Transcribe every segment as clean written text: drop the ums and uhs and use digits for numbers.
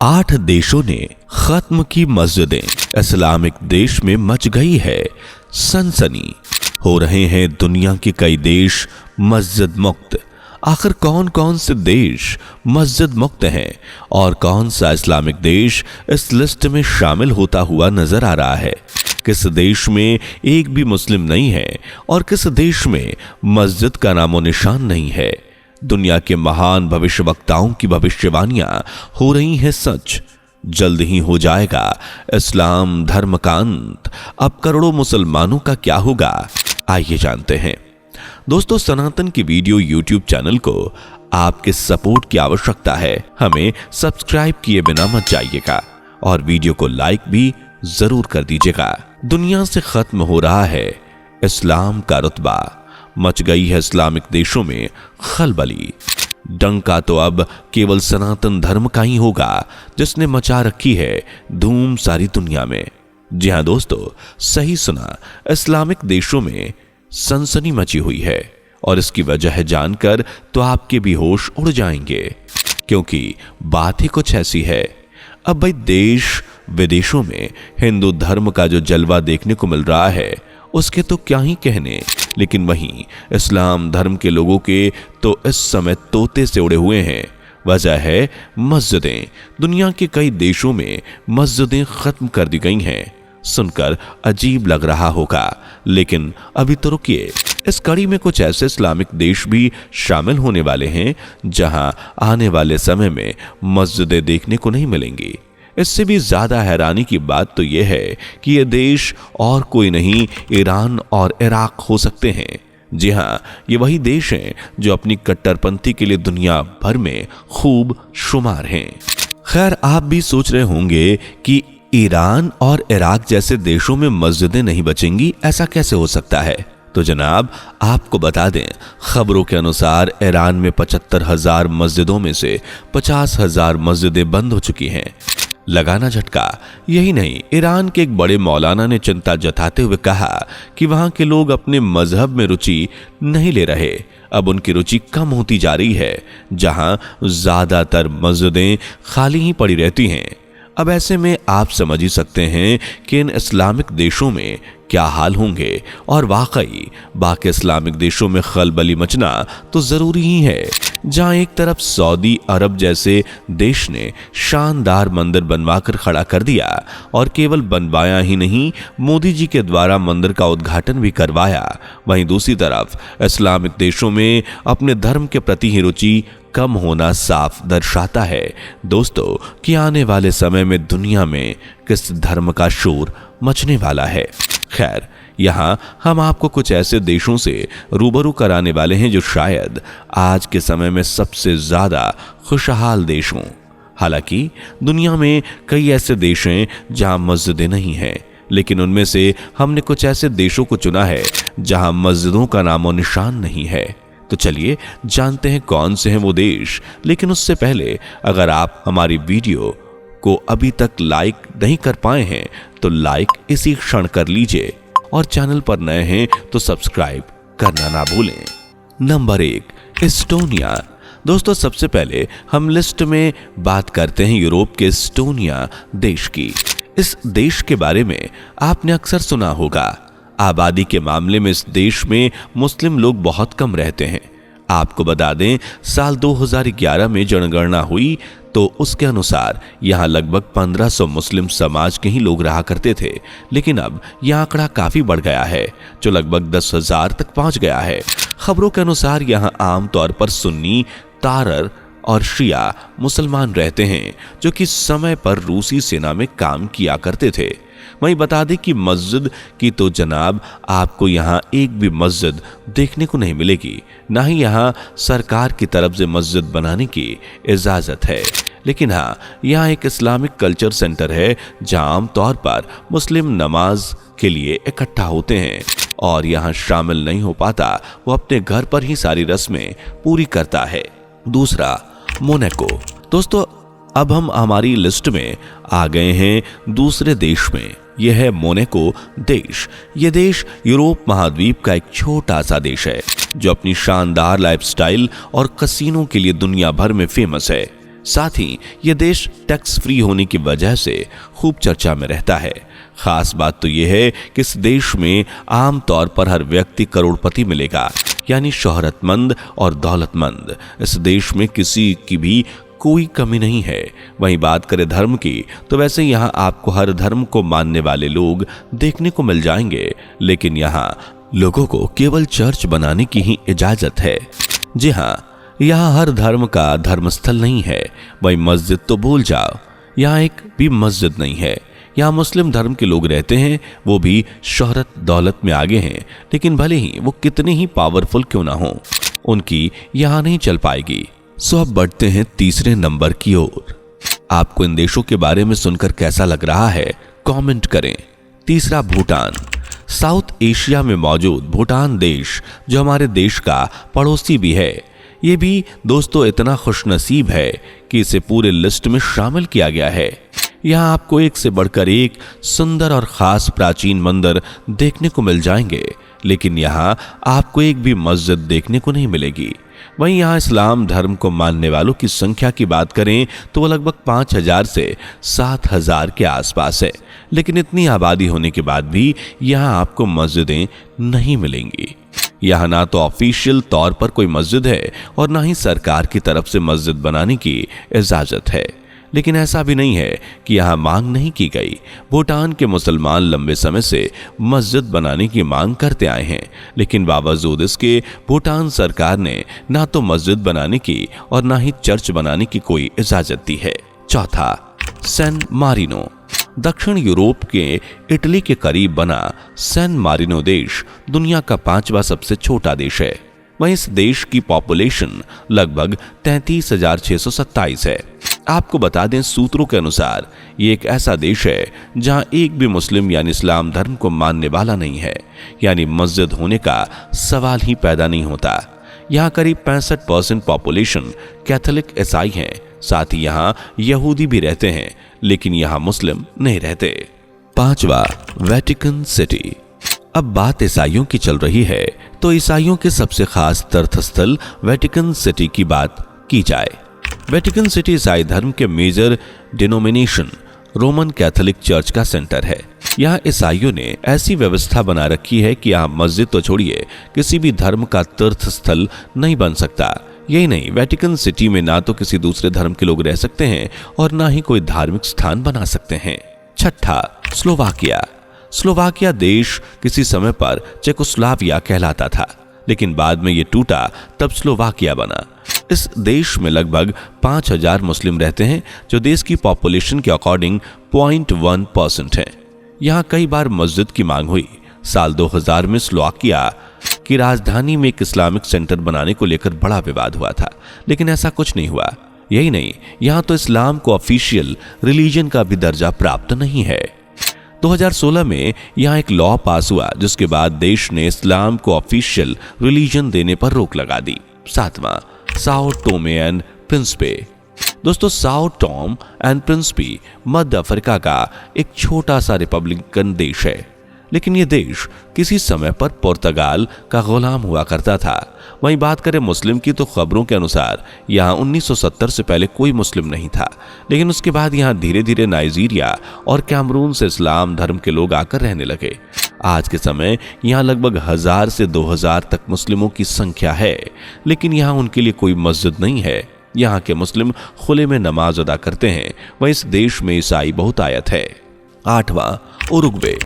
8 देशों ने खत्म की मस्जिदें। इस्लामिक देश में मच गई है सनसनी। हो रहे हैं दुनिया के कई देश मस्जिद मुक्त। आखिर कौन कौन से देश मस्जिद मुक्त हैं और कौन सा इस्लामिक देश इस लिस्ट में शामिल होता हुआ नजर आ रहा है? किस देश में एक भी मुस्लिम नहीं है और किस देश में मस्जिद का नामो निशान नहीं है? दुनिया के महान भविष्यवक्ताओं की भविष्यवाणियां हो रही हैं सच। जल्द ही हो जाएगा इस्लाम धर्म का अंत। अब करोड़ों मुसलमानों का क्या होगा, आइए जानते हैं। दोस्तों, सनातन की वीडियो यूट्यूब चैनल को आपके सपोर्ट की आवश्यकता है। हमें सब्सक्राइब किए बिना मत जाइएगा और वीडियो को लाइक भी जरूर कर दीजिएगा। दुनिया से खत्म हो रहा है इस्लाम का रुतबा। मच गई है इस्लामिक देशों में खलबली। डंका तो अब केवल सनातन धर्म का ही होगा जिसने मचा रखी है धूम सारी दुनिया में। जी हां दोस्तों, सही सुना, इस्लामिक देशों में सनसनी मची हुई है और इसकी वजह जानकर तो आपके भी होश उड़ जाएंगे, क्योंकि बात ही कुछ ऐसी है। अब भाई देश विदेशों में हिंदू धर्म का जो जलवा देखने को मिल रहा है उसके तो क्या ही कहने, लेकिन वहीं इस्लाम धर्म के लोगों के तो इस समय तोते से उड़े हुए हैं। वजह है मस्जिदें। दुनिया के कई देशों में मस्जिदें खत्म कर दी गई हैं। सुनकर अजीब लग रहा होगा, लेकिन अभी तो रुकिए। इस कड़ी में कुछ ऐसे इस्लामिक देश भी शामिल होने वाले हैं जहां आने वाले समय में मस्जिदें देखने को नहीं मिलेंगी। इससे भी ज्यादा हैरानी की बात तो यह है कि ये देश और कोई नहीं, ईरान और इराक हो सकते हैं। जी हां, ये वही देश हैं जो अपनी कट्टरपंथी के लिए दुनिया भर में खूब शुमार हैं। खैर, आप भी सोच रहे होंगे कि ईरान और इराक जैसे देशों में मस्जिदें नहीं बचेंगी, ऐसा कैसे हो सकता है? तो जनाब, आपको बता दें, खबरों के अनुसार ईरान में 75,000 मस्जिदों में से 50,000 मस्जिदें बंद हो चुकी हैं। लगाना झटका। यही नहीं, ईरान के एक बड़े मौलाना ने चिंता जताते हुए कहा कि वहां के लोग अपने मजहब में रुचि नहीं ले रहे। अब उनकी रुचि कम होती जा रही है, जहां ज्यादातर मस्जिदें खाली ही पड़ी रहती हैं। अब ऐसे में आप समझ ही सकते हैं कि इन इस्लामिक देशों में क्या हाल होंगे। और वाकई बाकी इस्लामिक देशों में खलबली मचना तो जरूरी ही है, जहां एक तरफ सऊदी अरब जैसे देश ने शानदार मंदिर बनवाकर खड़ा कर दिया और केवल बनवाया ही नहीं, मोदी जी के द्वारा मंदिर का उद्घाटन भी करवाया, वहीं दूसरी तरफ इस्लामिक देशों में अपने धर्म के प्रति ही रुचि कम होना साफ दर्शाता है दोस्तों कि आने वाले समय में दुनिया में किस धर्म का शोर मचने वाला है। खैर, यहां हम आपको कुछ ऐसे देशों से रूबरू कराने वाले हैं जो शायद आज के समय में सबसे ज्यादा खुशहाल देश हों। हालांकि दुनिया में कई ऐसे देश हैं जहां मस्जिदें नहीं हैं, लेकिन उनमें से हमने कुछ ऐसे देशों को चुना है जहां मस्जिदों का नामो निशान नहीं है। तो चलिए जानते हैं कौन से हैं वो देश। लेकिन उससे पहले, अगर आप हमारी वीडियो को अभी तक लाइक नहीं कर पाए हैं तो लाइक इसी क्षण कर लीजिए और चैनल पर नए हैं तो सब्सक्राइब करना ना भूलें। Number 1, Estonia. दोस्तों, सबसे पहले हम लिस्ट में बात करते हैं यूरोप के एस्टोनिया देश की। इस देश के बारे में आपने अक्सर सुना होगा। आबादी के मामले में इस देश में मुस्लिम लोग बहुत कम रहते हैं। आपको बता दें, साल 2011 में जनगणना हुई तो उसके अनुसार यहां लगभग 1500 मुस्लिम समाज के ही लोग रहा करते थे, लेकिन अब यह आंकड़ा काफी बढ़ गया है, जो लगभग 10,000 तक पहुंच गया है। खबरों के अनुसार यहां आमतौर पर सुन्नी, तारर और शिया मुसलमान रहते हैं, जो कि समय पर रूसी सेना में काम किया करते थे। वहीं बता दें कि मस्जिद की तो जनाब आपको यहाँ एक भी मस्जिद देखने को नहीं मिलेगी, ना ही यहाँ सरकार की तरफ से मस्जिद बनाने की इजाजत है। लेकिन हाँ, यहाँ एक इस्लामिक कल्चर सेंटर है जहाँ आमतौर पर मुस्लिम नमाज के लिए इकट्ठा होते हैं और यहाँ शामिल नहीं हो पाता, वो अपने घर पर ही सारी रस्में पूरी करता है। दूसरा, मोनाको। दोस्तों, अब हम हमारी लिस्ट में आ गए हैं दूसरे देश में। यह है मोनाको देश। यह देश यूरोप महाद्वीप का एक छोटा सा देश है जो अपनी शानदार लाइफस्टाइल और कसीनो के लिए दुनिया भर में फेमस है। साथ ही यह देश टैक्स फ्री होने की वजह से खूब चर्चा में रहता है। खास बात तो यह है कि इस देश में आम तौर पर हर व्यक्ति करोड़पति मिलेगा, यानी शोहरतमंद और दौलतमंद। इस देश में किसी की भी कोई कमी नहीं है। वहीं बात करें धर्म की, तो वैसे यहाँ आपको हर धर्म को मानने वाले लोग देखने को मिल जाएंगे, लेकिन यहाँ लोगों को केवल चर्च बनाने की ही इजाजत है। जी हाँ, यहाँ हर धर्म का धर्मस्थल नहीं है। वहीं मस्जिद तो भूल जाओ, यहाँ एक भी मस्जिद नहीं है। यहाँ मुस्लिम धर्म के लोग रहते हैं, वो भी शोहरत दौलत में आगे हैं, लेकिन भले ही वो कितने ही पावरफुल क्यों ना हो, उनकी यहाँ नहीं चल पाएगी। सो अब बढ़ते हैं तीसरे नंबर की ओर। आपको इन देशों के बारे में सुनकर कैसा लग रहा है, कमेंट करें। तीसरा, भूटान। साउथ एशिया में मौजूद भूटान देश, जो हमारे देश का पड़ोसी भी है, ये भी दोस्तों इतना खुशनसीब है कि इसे पूरे लिस्ट में शामिल किया गया है। यहाँ आपको एक से बढ़कर एक सुंदर और खास प्राचीन मंदिर देखने को मिल जाएंगे, लेकिन यहाँ आपको एक भी मस्जिद देखने को नहीं मिलेगी। वहीं यहाँ इस्लाम धर्म को मानने वालों की संख्या की बात करें तो वो लगभग 5,000 से 7,000 के आसपास है, लेकिन इतनी आबादी होने के बाद भी यहाँ आपको मस्जिदें नहीं मिलेंगी। यहाँ ना तो ऑफिशियल तौर पर कोई मस्जिद है और ना ही सरकार की तरफ से मस्जिद बनाने की इजाजत है। लेकिन ऐसा भी नहीं है कि यहाँ मांग नहीं की गई। भूटान के मुसलमान लंबे समय से मस्जिद बनाने की मांग करते आए हैं, लेकिन बावजूद इसके भूटान सरकार ने ना तो मस्जिद बनाने की और ना ही चर्च बनाने की कोई इजाजत दी है। चौथा, सैन मारिनो। दक्षिण यूरोप के इटली के करीब बना सैन मारिनो देश दुनिया का 5वां सबसे छोटा देश है। वहीं इस देश की पॉपुलेशन लगभग 33,627 है। आपको बता दें, सूत्रों के अनुसार ये एक ऐसा देश है जहां एक भी मुस्लिम यानी इस्लाम धर्म को मानने वाला नहीं है, यानी मस्जिद होने का सवाल ही पैदा नहीं होता। यहाँ करीब 65% पॉपुलेशन कैथोलिक ईसाई हैं। साथ ही यहाँ यहूदी भी रहते हैं, लेकिन यहाँ मुस्लिम नहीं रहते। 5वां, वेटिकन सिटी। अब बात ईसाइयों की चल रही है, तो ईसाइयों के सबसे खास तीर्थस्थल वेटिकन सिटी की बात की जाए। वेटिकन सिटी ईसाई धर्म के major denomination Roman Catholic church का सेंटर है। यहाँ ईसाइयों ने ऐसी व्यवस्था बना रखी है कि यहाँ मस्जिद तो छोड़िए, किसी भी धर्म का तीर्थ स्थल नहीं बन सकता। यही नहीं, वेटिकन सिटी में ना तो किसी दूसरे धर्म के लोग रह सकते हैं और ना ही कोई धार्मिक स्थान बना सकते हैं। छठा, स्लोवाकिया। स्लोवाकिया देश किसी समय पर चेकोस्लोवाकिया कहलाता था, लेकिन बाद में ये टूटा, तब स्लोवाकिया बना। इस देश में लगभग 5,000 मुस्लिम रहते हैं, जो देश की पॉपुलेशन के अकॉर्डिंग 0.1% है। यहाँ कई बार मस्जिद की मांग हुई। साल 2000 में स्लोवाकिया की राजधानी में एक इस्लामिक सेंटर बनाने को लेकर बड़ा विवाद हुआ था, लेकिन ऐसा कुछ नहीं हुआ। यही नहीं, यहाँ तो इस्लाम को ऑफिशियल रिलीजन का भी दर्जा प्राप्त नहीं है। 2016 में यहाँ एक लॉ पास हुआ, जिसके बाद देश ने इस्लाम को ऑफिशियल रिलीजन देने पर रोक लगा दी। 7वां, साओ टोमे एंड प्रिंसिपे। दोस्तों, Sao Tomé and Principe Madhya Africa का एक छोटा सा रिपब्लिकन देश है, लेकिन यह देश किसी समय पर पुर्तगाल का गुलाम हुआ करता था। वहीं बात करें मुस्लिम की, तो खबरों के अनुसार यहाँ 1970 से पहले कोई मुस्लिम नहीं था, लेकिन उसके बाद यहाँ धीरे धीरे नाइजीरिया और कैमरून से इस्लाम धर्म के लोग आकर रहने लगे। आज के समय यहाँ लगभग 1000 से 2000 तक मुस्लिमों की संख्या है, लेकिन यहाँ उनके लिए कोई मस्जिद नहीं है। यहाँ के मुस्लिम खुले में नमाज अदा करते हैं। वहीं इस देश में ईसाई बहुतायत है। 8वां, उरुग्वे।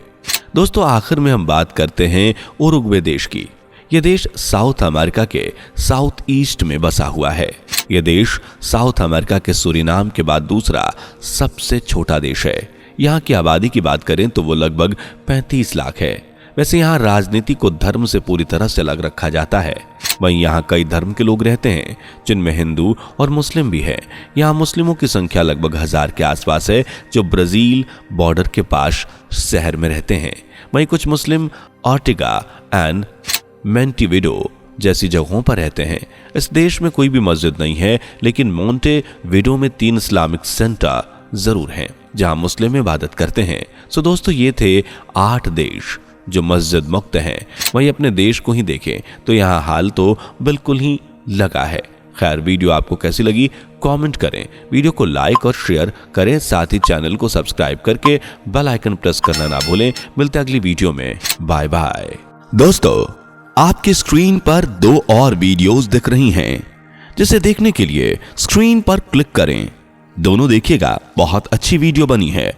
दोस्तों, आखिर में हम बात करते हैं उरुग्वे देश की। यह देश साउथ अमेरिका के साउथ ईस्ट में बसा हुआ है। यह देश साउथ अमेरिका के सूरीनाम के बाद दूसरा सबसे छोटा देश है। यहाँ की आबादी की बात करें तो वो लगभग 35 लाख है। वैसे यहाँ राजनीति को धर्म से पूरी तरह से अलग रखा जाता है। वहीं यहाँ कई धर्म के लोग रहते हैं, जिनमें हिंदू और मुस्लिम भी है। यहाँ मुस्लिमों की संख्या लगभग 1000 के आसपास है, जो ब्राजील बॉर्डर के पास शहर में रहते हैं। वहीं कुछ मुस्लिम ऑर्टिगा एंड मोंटेविडो जैसी जगहों पर रहते हैं। इस देश में कोई भी मस्जिद नहीं है, लेकिन मोंटेविडो में 3 इस्लामिक सेंटर जरूर हैं, जहां मुस्लिम इबादत करते हैं। सो दोस्तों, ये थे 8 देश जो मस्जिद मुक्त हैं। वहीं अपने देश को ही देखें तो यहाँ हाल तो बिल्कुल ही लगा है। खैर, वीडियो आपको कैसी लगी कमेंट करें, वीडियो को लाइक और शेयर करें, साथ ही चैनल को सब्सक्राइब करके बेल आइकन प्रेस करना ना भूलें। मिलते हैं अगली वीडियो में। Bye bye. दोस्तों, आपकी स्क्रीन पर 2 और वीडियोस दिख रही हैं, जिसे देखने के लिए स्क्रीन पर क्लिक करें। दोनों देखिएगा, बहुत अच्छी वीडियो बनी है।